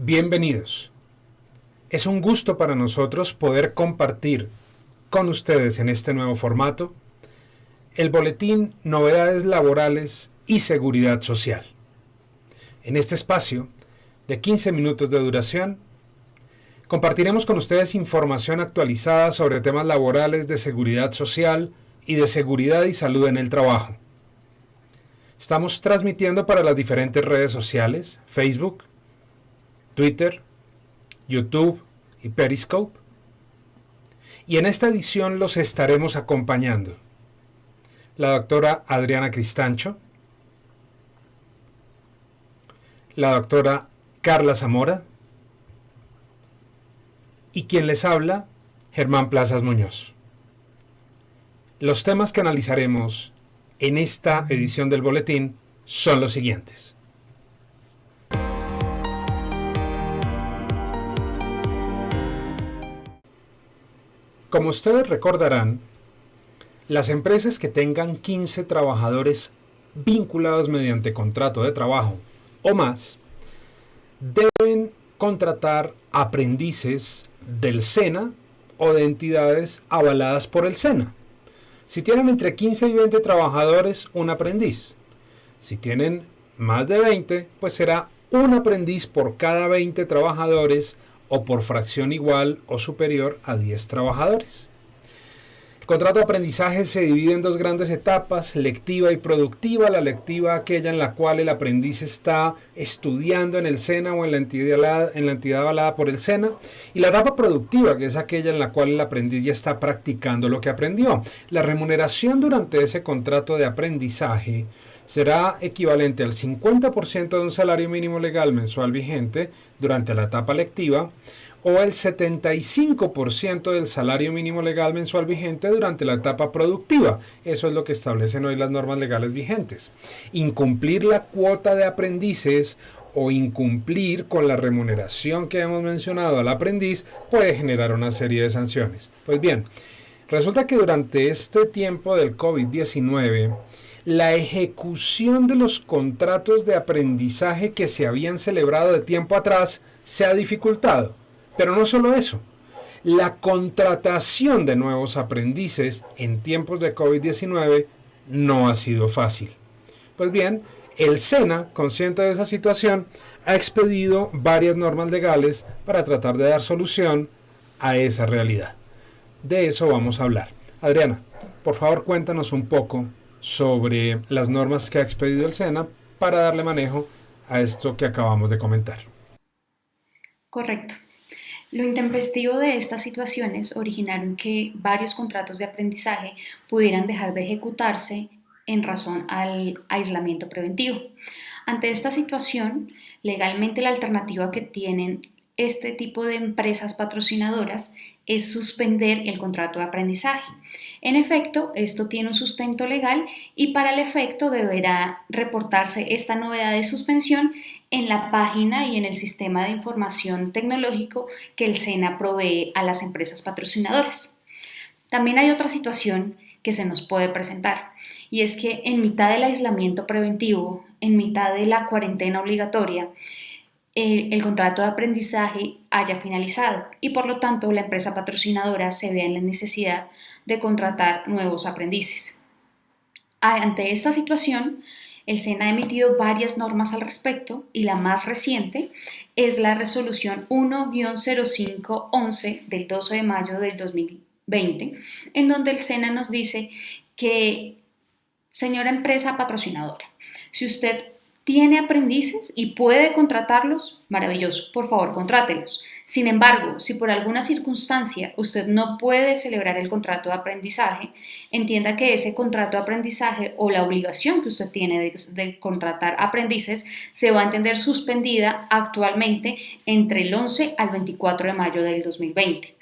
Bienvenidos. Es un gusto para nosotros poder compartir con ustedes en este nuevo formato el boletín Novedades Laborales y Seguridad Social. En este espacio de 15 minutos de duración, compartiremos con ustedes información actualizada sobre temas laborales de seguridad social y de seguridad y salud en el trabajo. Estamos transmitiendo para las diferentes redes sociales, Facebook, Twitter, YouTube y Periscope. Y en esta edición los estaremos acompañando la doctora Adriana Cristancho, la doctora Carla Zamora y quien les habla, Germán Plazas Muñoz. Los temas que analizaremos en esta edición del boletín son los siguientes. Como ustedes recordarán, las empresas que tengan 15 trabajadores vinculados mediante contrato de trabajo o más deben contratar aprendices del SENA o de entidades avaladas por el SENA. Si tienen entre 15 y 20 trabajadores, un aprendiz. Si tienen más de 20, pues será un aprendiz por cada 20 trabajadores o por fracción igual o superior a 10 trabajadores. El contrato de aprendizaje se divide en dos grandes etapas, lectiva y productiva. La lectiva, aquella en la cual el aprendiz está estudiando en el SENA o en la entidad avalada por el SENA, y la etapa productiva, que es aquella en la cual el aprendiz ya está practicando lo que aprendió. La remuneración durante ese contrato de aprendizaje será equivalente al 50% de un salario mínimo legal mensual vigente durante la etapa lectiva o el 75% del salario mínimo legal mensual vigente durante la etapa productiva. Eso es lo que establecen hoy las normas legales vigentes. Incumplir la cuota de aprendices o incumplir con la remuneración que hemos mencionado al aprendiz puede generar una serie de sanciones. Pues bien, resulta que durante este tiempo del COVID-19, la ejecución de los contratos de aprendizaje que se habían celebrado de tiempo atrás se ha dificultado. Pero no solo eso, la contratación de nuevos aprendices en tiempos de COVID-19 no ha sido fácil. Pues bien, el SENA, consciente de esa situación, ha expedido varias normas legales para tratar de dar solución a esa realidad. De eso vamos a hablar. Adriana, por favor cuéntanos un poco sobre las normas que ha expedido el SENA para darle manejo a esto que acabamos de comentar. Correcto. Lo intempestivo de estas situaciones originaron que varios contratos de aprendizaje pudieran dejar de ejecutarse en razón al aislamiento preventivo. Ante esta situación, legalmente la alternativa que tienen este tipo de empresas patrocinadoras es suspender el contrato de aprendizaje. En efecto, esto tiene un sustento legal y para el efecto deberá reportarse esta novedad de suspensión en la página y en el sistema de información tecnológico que el SENA provee a las empresas patrocinadoras. También hay otra situación que se nos puede presentar y es que en mitad del aislamiento preventivo, en mitad de la cuarentena obligatoria, el contrato de aprendizaje haya finalizado y por lo tanto la empresa patrocinadora se vea en la necesidad de contratar nuevos aprendices. Ante esta situación, el SENA ha emitido varias normas al respecto y la más reciente es la resolución 1-0511 del 12 de mayo del 2020, en donde el SENA nos dice que, señora empresa patrocinadora, si usted tiene aprendices y puede contratarlos, maravilloso, por favor, contrátelos. Sin embargo, si por alguna circunstancia usted no puede celebrar el contrato de aprendizaje, entienda que ese contrato de aprendizaje o la obligación que usted tiene de contratar aprendices se va a entender suspendida actualmente entre el 11 al 24 de mayo del 2020.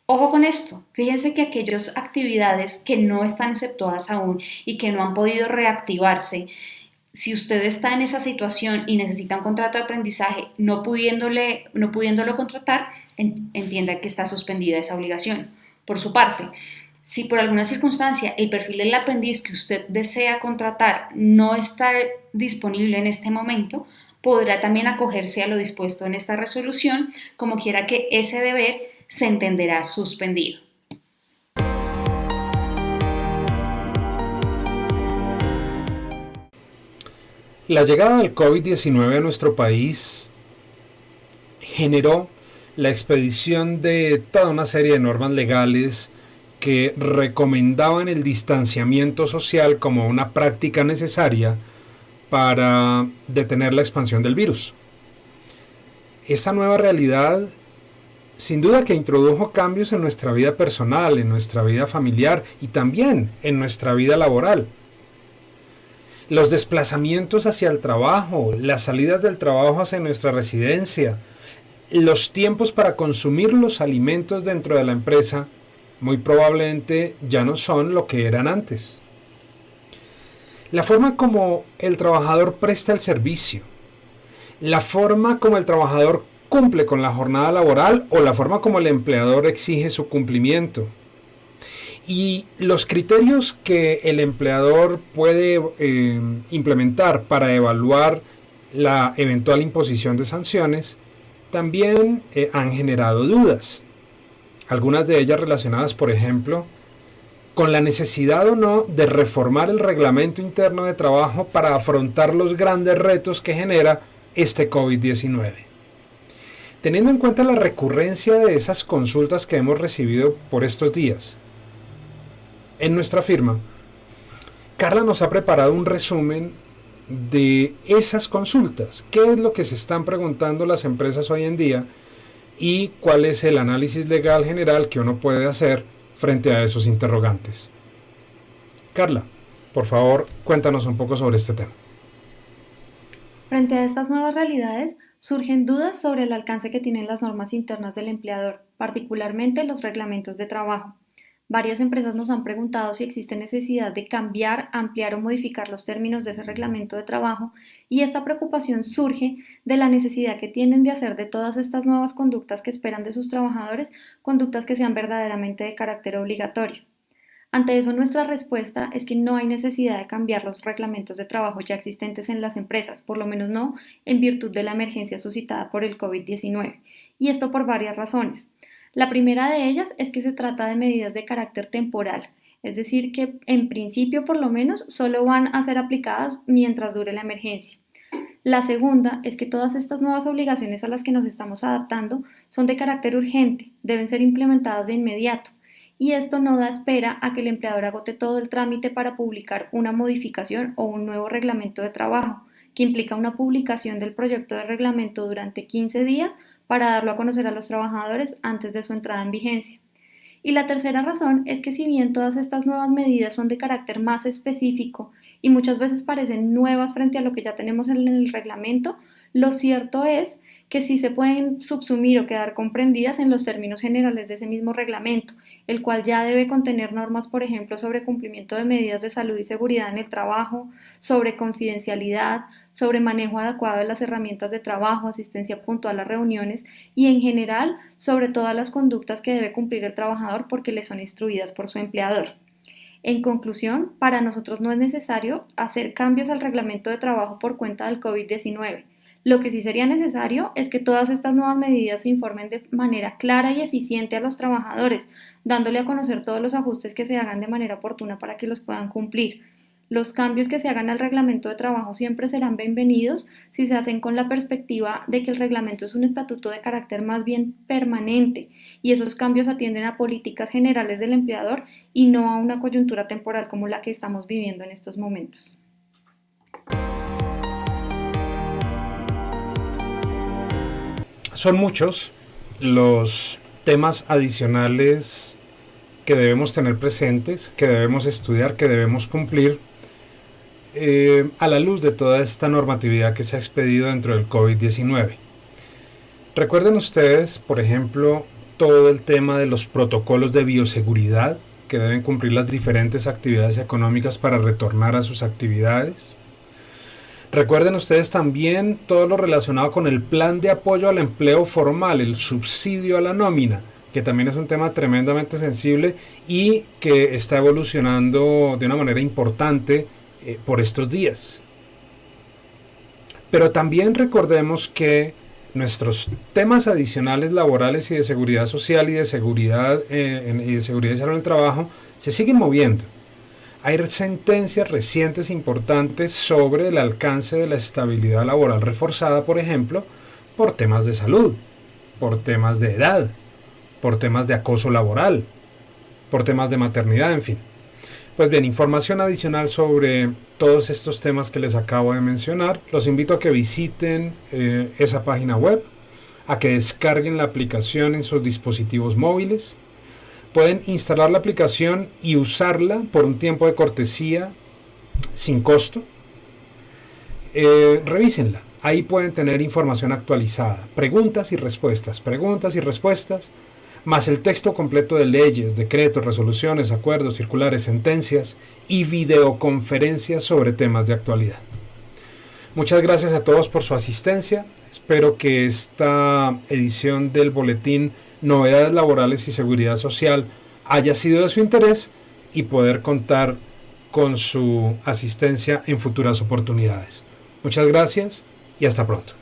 Ojo con esto, fíjense que aquellas actividades que no están exceptuadas aún y que no han podido reactivarse, si usted está en esa situación y necesita un contrato de aprendizaje no pudiéndolo contratar, entienda que está suspendida esa obligación. Por su parte, si por alguna circunstancia el perfil del aprendiz que usted desea contratar no está disponible en este momento, podrá también acogerse a lo dispuesto en esta resolución, como quiera que ese deber se entenderá suspendido. La llegada del COVID-19 a nuestro país generó la expedición de toda una serie de normas legales que recomendaban el distanciamiento social como una práctica necesaria para detener la expansión del virus. Esta nueva realidad, sin duda que introdujo cambios en nuestra vida personal, en nuestra vida familiar y también en nuestra vida laboral. Los desplazamientos hacia el trabajo, las salidas del trabajo hacia nuestra residencia, los tiempos para consumir los alimentos dentro de la empresa, muy probablemente ya no son lo que eran antes. La forma como el trabajador presta el servicio, la forma como el trabajador cumple con la jornada laboral o la forma como el empleador exige su cumplimiento. Y los criterios que el empleador puede implementar para evaluar la eventual imposición de sanciones también han generado dudas. Algunas de ellas relacionadas, por ejemplo, con la necesidad o no de reformar el reglamento interno de trabajo para afrontar los grandes retos que genera este COVID-19. Teniendo en cuenta la recurrencia de esas consultas que hemos recibido por estos días, en nuestra firma, Carla nos ha preparado un resumen de esas consultas. ¿Qué es lo que se están preguntando las empresas hoy en día? Y cuál es el análisis legal general que uno puede hacer frente a esos interrogantes. Carla, por favor, cuéntanos un poco sobre este tema. Frente a estas nuevas realidades, surgen dudas sobre el alcance que tienen las normas internas del empleador, particularmente los reglamentos de trabajo. Varias empresas nos han preguntado si existe necesidad de cambiar, ampliar o modificar los términos de ese reglamento de trabajo, y esta preocupación surge de la necesidad que tienen de hacer de todas estas nuevas conductas que esperan de sus trabajadores, conductas que sean verdaderamente de carácter obligatorio. Ante eso, nuestra respuesta es que no hay necesidad de cambiar los reglamentos de trabajo ya existentes en las empresas, por lo menos no en virtud de la emergencia suscitada por el COVID-19, y esto por varias razones. La primera de ellas es que se trata de medidas de carácter temporal, es decir, que en principio por lo menos solo van a ser aplicadas mientras dure la emergencia. La segunda es que todas estas nuevas obligaciones a las que nos estamos adaptando son de carácter urgente, deben ser implementadas de inmediato, y esto no da espera a que el empleador agote todo el trámite para publicar una modificación o un nuevo reglamento de trabajo, que implica una publicación del proyecto de reglamento durante 15 días para darlo a conocer a los trabajadores antes de su entrada en vigencia. Y la tercera razón es que si bien todas estas nuevas medidas son de carácter más específico y muchas veces parecen nuevas frente a lo que ya tenemos en el reglamento, lo cierto es que sí se pueden subsumir o quedar comprendidas en los términos generales de ese mismo reglamento, el cual ya debe contener normas, por ejemplo, sobre cumplimiento de medidas de salud y seguridad en el trabajo, sobre confidencialidad, sobre manejo adecuado de las herramientas de trabajo, asistencia puntual a reuniones y, en general, sobre todas las conductas que debe cumplir el trabajador porque le son instruidas por su empleador. En conclusión, para nosotros no es necesario hacer cambios al reglamento de trabajo por cuenta del COVID-19. Lo que sí sería necesario es que todas estas nuevas medidas se informen de manera clara y eficiente a los trabajadores, dándole a conocer todos los ajustes que se hagan de manera oportuna para que los puedan cumplir. Los cambios que se hagan al reglamento de trabajo siempre serán bienvenidos si se hacen con la perspectiva de que el reglamento es un estatuto de carácter más bien permanente y esos cambios atienden a políticas generales del empleador y no a una coyuntura temporal como la que estamos viviendo en estos momentos. Son muchos los temas adicionales que debemos tener presentes, que debemos estudiar, que debemos cumplir a la luz de toda esta normatividad que se ha expedido dentro del COVID-19. Recuerden ustedes, por ejemplo, todo el tema de los protocolos de bioseguridad que deben cumplir las diferentes actividades económicas para retornar a sus actividades. Recuerden ustedes también todo lo relacionado con el plan de apoyo al empleo formal, el subsidio a la nómina, que también es un tema tremendamente sensible y que está evolucionando de una manera importante por estos días. Pero también recordemos que nuestros temas adicionales laborales y de seguridad social y de seguridad y salud en el trabajo se siguen moviendo. Hay sentencias recientes importantes sobre el alcance de la estabilidad laboral reforzada, por ejemplo, por temas de salud, por temas de edad, por temas de acoso laboral, por temas de maternidad, en fin. Pues bien, información adicional sobre todos estos temas que les acabo de mencionar. Los invito a que visiten esa página web, a que descarguen la aplicación en sus dispositivos móviles. Pueden instalar la aplicación y usarla por un tiempo de cortesía sin costo. Revísenla. Ahí pueden tener información actualizada, preguntas y respuestas, más el texto completo de leyes, decretos, resoluciones, acuerdos, circulares, sentencias y videoconferencias sobre temas de actualidad. Muchas gracias a todos por su asistencia. Espero que esta edición del boletín Novedades Laborales y Seguridad Social haya sido de su interés y poder contar con su asistencia en futuras oportunidades. Muchas gracias y hasta pronto.